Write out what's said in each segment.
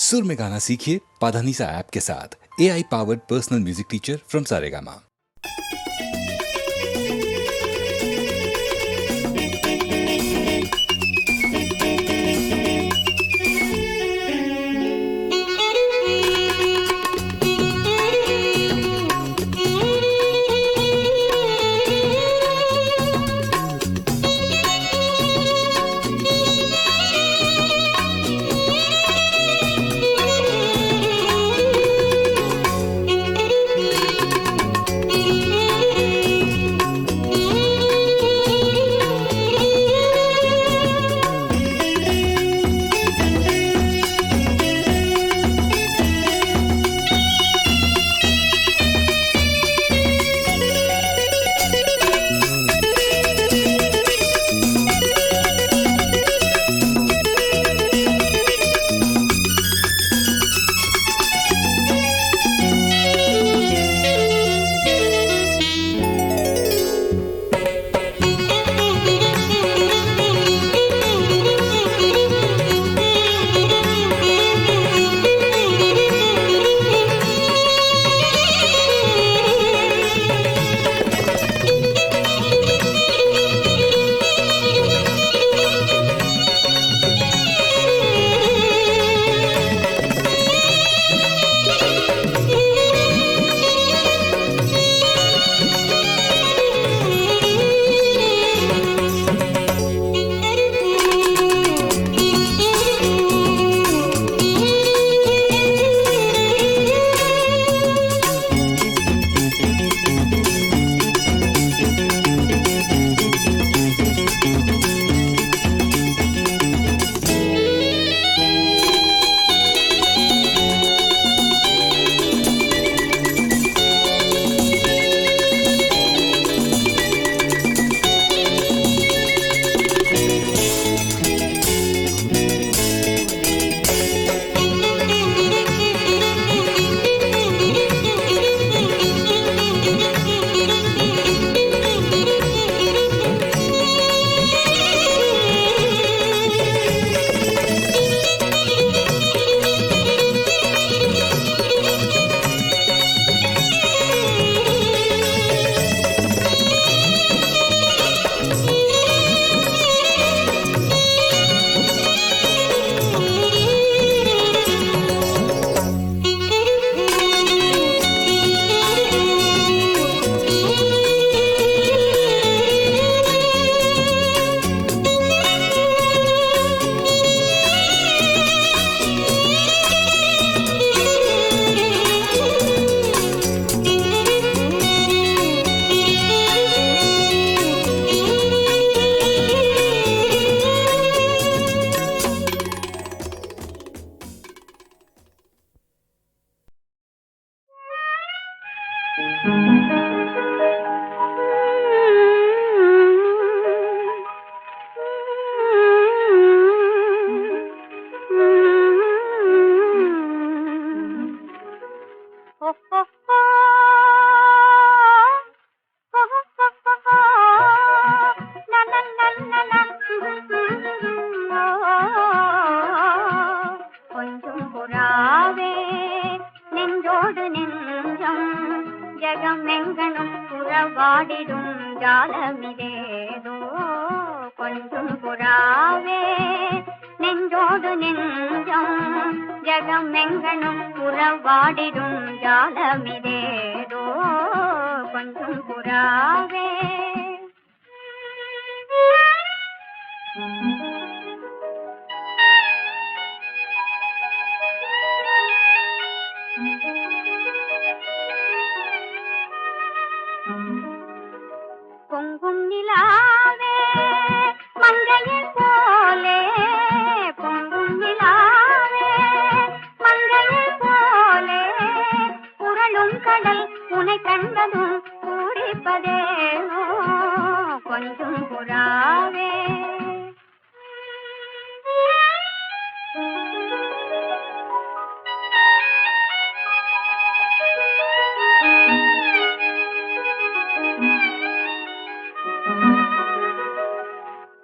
सुर में गाना सीखिए पाधानीसा ऐप के साथ। AI powered personal music teacher from Saregama.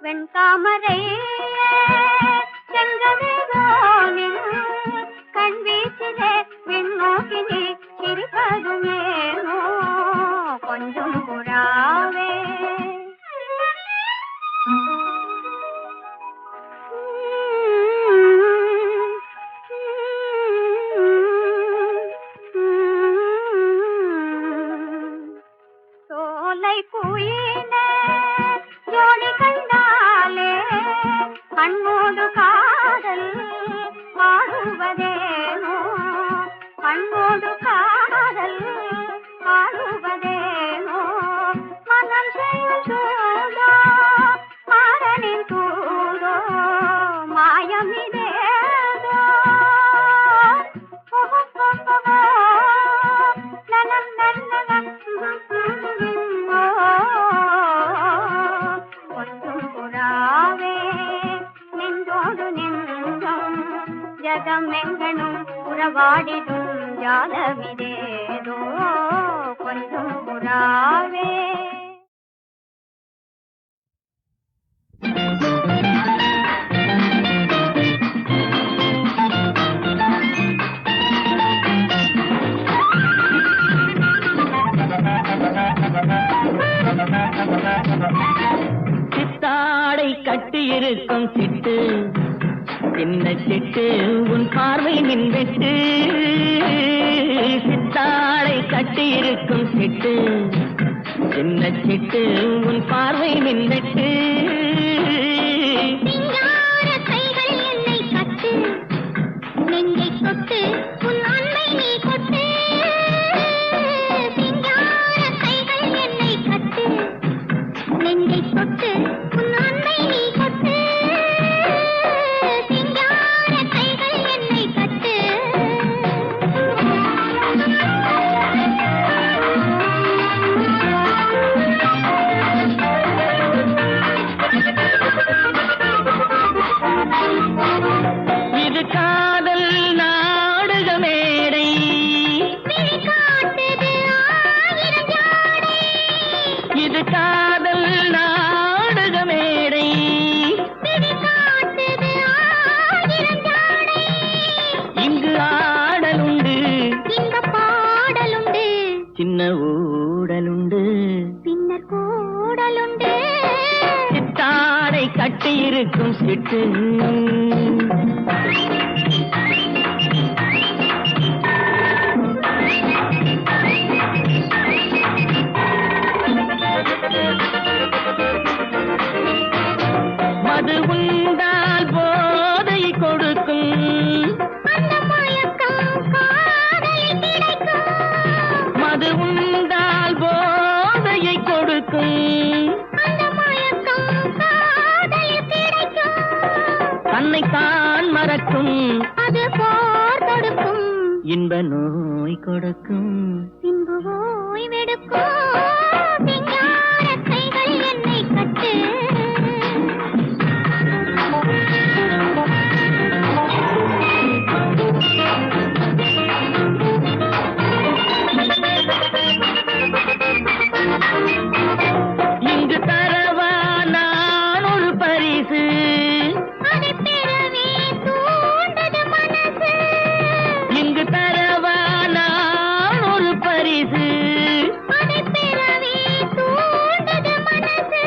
வெண்தாமரை செங்கதிரோனின் ஆடுவதேனோ கண்ணோடு காதல் ஆடுவதேனோ மனம் செய்யும் சூதோ மாறனின் தூதோ மாயமிதேதோ கொஞ்சம் புறாவே நெஞ்சோடு நெஞ்சம் ஜகமெங்கனும் உறவாடிடும் ஜாலமிதேதோ கொஞ்சம் புறாவே. சித்தாடை கட்டியிருக்கும் சிட்டு சின்ன சிட்டு உன் பார்வை மின்வெட்டு. சித்தாடை கட்டியிருக்கும் சிட்டு சின்ன சிட்டு உன் பார்வை மின்வெட்டு. தொட்டு உன் அன்னை நீ கொட்டு சிங்கார கைகள் என்னை கட்டு நெஞ்சை தொட்டு உன் அன்னை நீ கொட்டு சிங்கார கைகள் என்னை கட்டு. இது காதல் நாடக மேடை இது காதல் நாடக மேடை இங்கு ஆடலுண்டு இந்த பாடலுண்டு சின்ன ஊடலுண்டு பின்னர் கூடலுண்டு. சித்தாடை கட்டியிருக்கும் சிட்டு மது உண்டால் போதை கொடுக்கும் அந்த மயக்கம் காதலில் கிடைக்கும் மது உண்டால் போதையை கொடுக்கும் அந்த மயக்கம் காதலில் கிடைக்கும் தன்னைத்தான் மறக்கும் அது போர் தொடுக்கும் இன்ப நோய் கொடுக்கும் பின்பு ஓய்வெடுக்கும் சிங்கார கைகள் என்னை கட்டு. இங்கு தரவா நான் ஒரு பரிசு அதை பெறவே தூண்டது மனசு இங்கு தரவா நான் ஒரு பரிசு அதை பெறவே தூண்டது மனசு.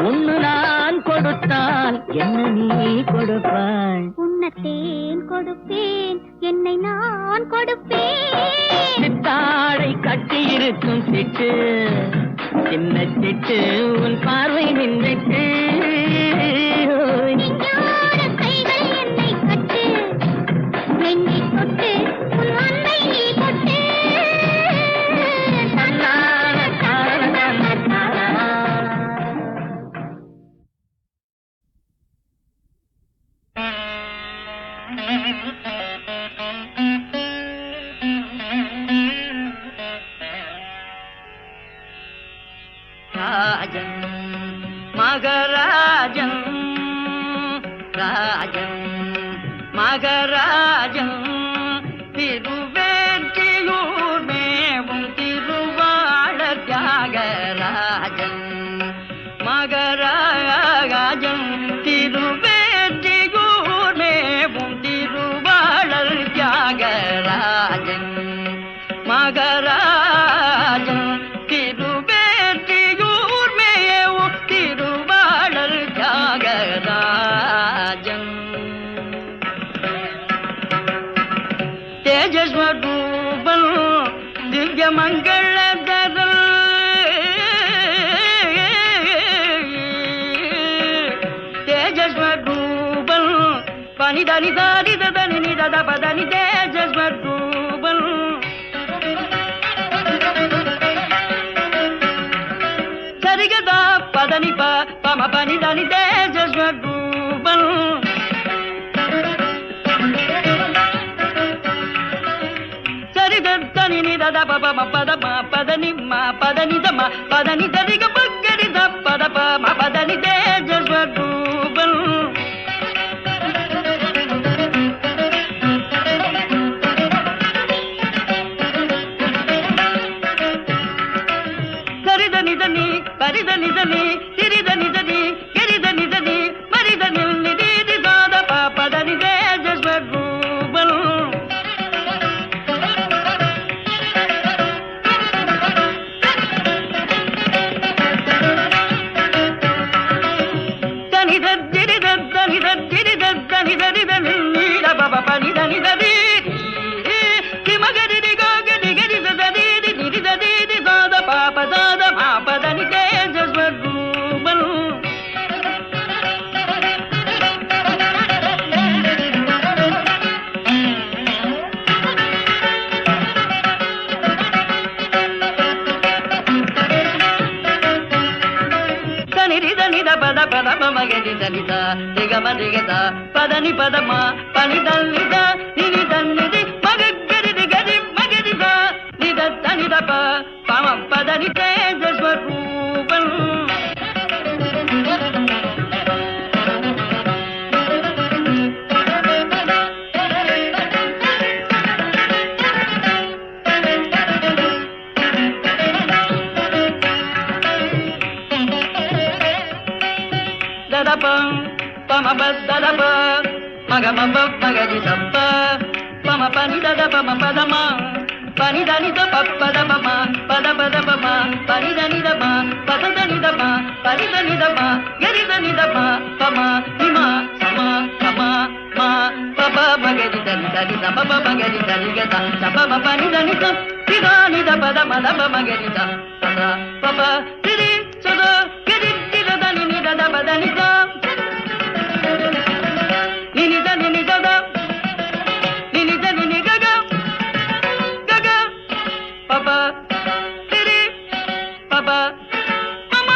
ஒன்னு நான் கொடுத்தால் என்ன நீ கொடுப்பாய் உன்னத்தேன் கொடுப்பேன் என்னை நான் கொடுப்பேன். சித்தாடை கட்டியிருக்கும் சிட்டு சின்ன சிட்டு உன் பார்வை நின்றுட்டு சிங்கார கைகள் என்னை கட்டு நெஞ்சை தொட்டு உன் அன்பை நீ கொட்டு. ராஜன் மகராஜன் ராஜன் மகராஜன் திருவேற்றியூர் மேவும் திருவாளர் தியாகராஜன் மகராஜன் திருவேற்றியூர் மேவும் திருவாளர் தியாகராஜன் மகராஜன் திருவேற்றியூர் மேவும் திருவாளர் தியாகராஜன் தேஜஸ்வரூபன் திவ்ய மங்களதரன் தேஜஸ்வரூபன் பனிதனி தாரிதனி தனி தனி தேஜஸ்வரூபன் சரிதத்தனி நிதத பப பத பதனி பதனி தம பதனி தரிக பக்கரி பத பதனி தேஜஸ்வரூபன் சரிதனிதனி பரிதனிதனி திரிதனிதனி கரிதனிதனி மரிதனி நிதி சாத பதனி தேஜஸ்வரூபன் పద పద మగది దళిత దిగమ దిగత పదని పదమ పని దళిత నిని దన్నిది మగగది గది మగదిద నిద తనిదప పమ పదని తేజస్వరూపం పమ బద్దదప మగమ మగది సప్ప పమ పని దద పమ పదమ పని దని ద పదమ పద పదమ పని దని దమ పద దని దమ పని దని దమ గరి దని దమ పమ హిమ సమ సమ మా పప మగది దని దని దమ పమ మగది దని గద సపమ పని దని ద దిదాని ద పదమ దమ మగది ద పద పప తిరి సద గరి దిద దని ని దద పదని ద నిని ద నిని దద నిని ద నిని గగ గగ పప తిరి పప మమ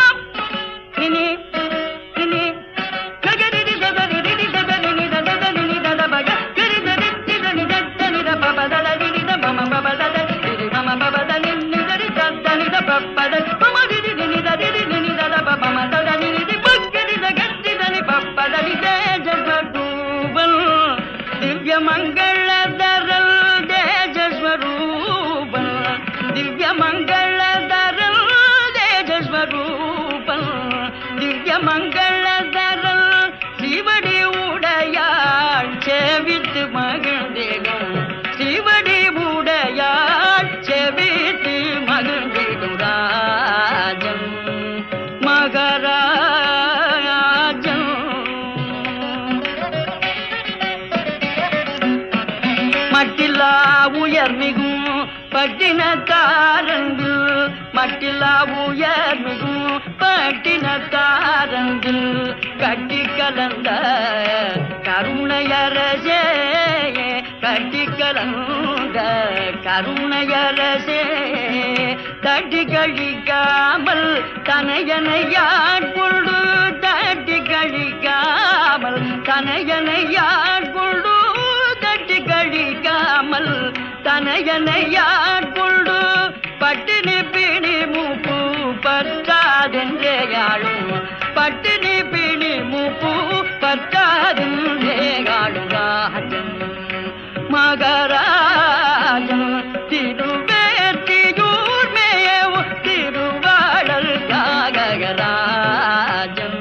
నిని నిని గగ నిని దద నిని దద నిని దద నిని దద బగ గరి దద నిని దద నిని ద పప దద నిని ద మమ పప దద నిని మమ పప దద నిని దరి దద నిని ద పప దద మమ నిని నిని దద నిని దద పప మమ దద నిని ది బగ్గరి ద గట్టి దని పప దది తేజస్వరూపం దివ్య మంగళధరం తేజస్వరూపం దివ్య మంగళధరం తేజస్వరూపం దివ్య మంగళధరం சிவடி உடையாள் செவித்து மகிழ்ந்திடும் சிவடி உடையாள் செவித்து மகிழ்ந்திடும் ராஜம் மகராஜம் மட்டில்லா உயர்மிகும் பட்டினத்தாரங்கில் மட்டில்லா உயர்மிகும் பட்டினத்தாரங்கில் கட்டி கலந்த கருணையரசே கட்டி கலந்த கருணையரசே தட்டி கழிக்காமல் தனையனையாட்கொண்டு தட்டி கழிக்காமல் தனையனையாட்கொண்டு தட்டி கழிக்காமல் தனையனையாட்கொண்டு பட்டினி பிணி மூப்பு பற்றாதென்றேயாளும் பட்டினி பிணி மூப்பு பற்றாதென்றேயாளும் ராஜன் மகராஜன் திருவேற்றியூர் மேவு திருவாழல் தியாகராஜன்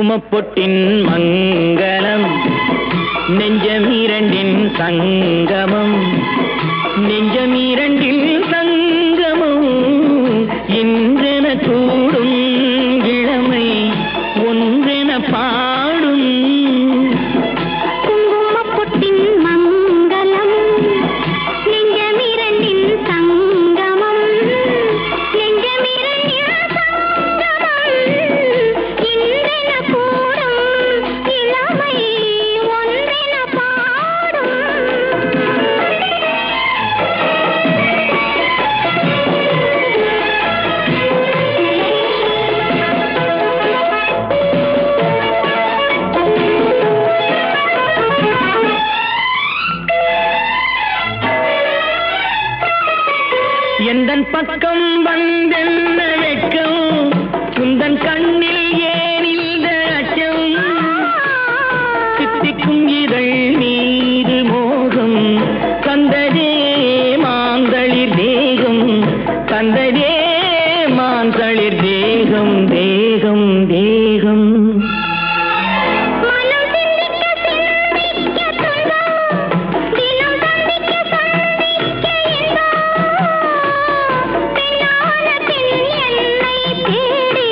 குங்குமப்பொட்டின் மங்களம் நெஞ்சமீரண்டின் சங்கமம் நெஞ்சமீரண்டில் சங்கமம் இன்றென கூடும் இளமை ஒன்றென பாடும் குங்குமப்பொட்டின் மங்களம் நெஞ்சமிரண்டின் சங்கமம் நெஞ்சமிரண்டின் சங்கமம் இன்றென கூடும் இளமை ஒன்றென பாடும் எந்தன் பக்கம் வந்தென்ன வெட்கம் உந்தன் கண்ணில் ஏனில் அச்சம் சித்திக்கும் இதழ் மீது மோகம் தந்ததே மாந்தளிர் தேகம் தந்ததே மாந்தளிர் தேகம் தேகம் தேகம் மனம் சிந்திக்க சிந்திக்க துன்பம் தினம் சந்திக்க சந்திக்க இன்பம் பெண்ணானத்தின் என்னை தேடி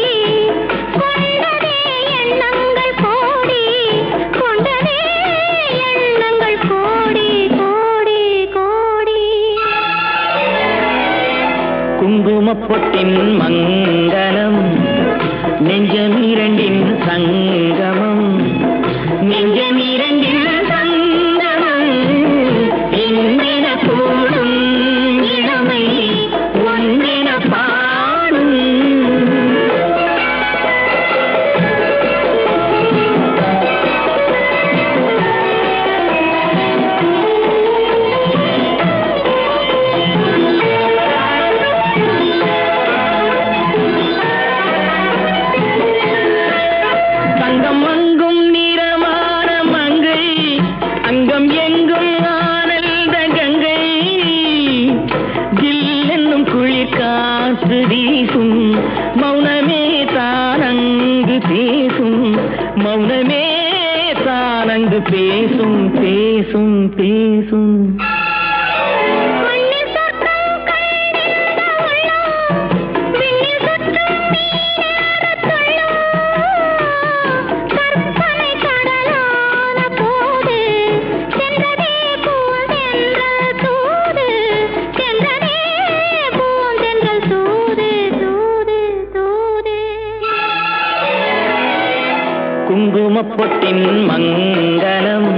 கொண்டதே எண்ணங்கள் கோடி கொண்டதே எண்ணங்கள் கோடி கோடி கோடி குங்குமப்பொட்டின் மங்களம் நெஞ்சமீரண்டின் சங்கமம் நெஞ்சமீரண்டின் சங்கமம் இன்றென கூடும் இளமை ஒன்றென பாடும் தங்கம் அங்கும் நிறமான மங்கை அங்கம் எங்கும் ஆனந்த கங்கை ஜில் என்னும் குளிர் காற்று வீசும் மௌனமே தானங்கு பேசும் மௌனமே தானங்கு பேசும் பேசும் பேசும் மண்ணில் சொர்க்கம் கண்டிருந்த உள்ளம் விண்ணில் சுற்றும் மீனேறத் துள்ளும் கற்பனை கடலான போது சென்றதே பூந்தென்றல் தூது சென்றதே பூந்தென்றல் தூது தூது தூது குங்குமப்பொட்டின் மங்களம்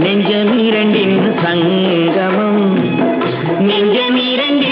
நெஞ்சமீரண்டின் சங்கமம் நெஞ்சமீரண்டின்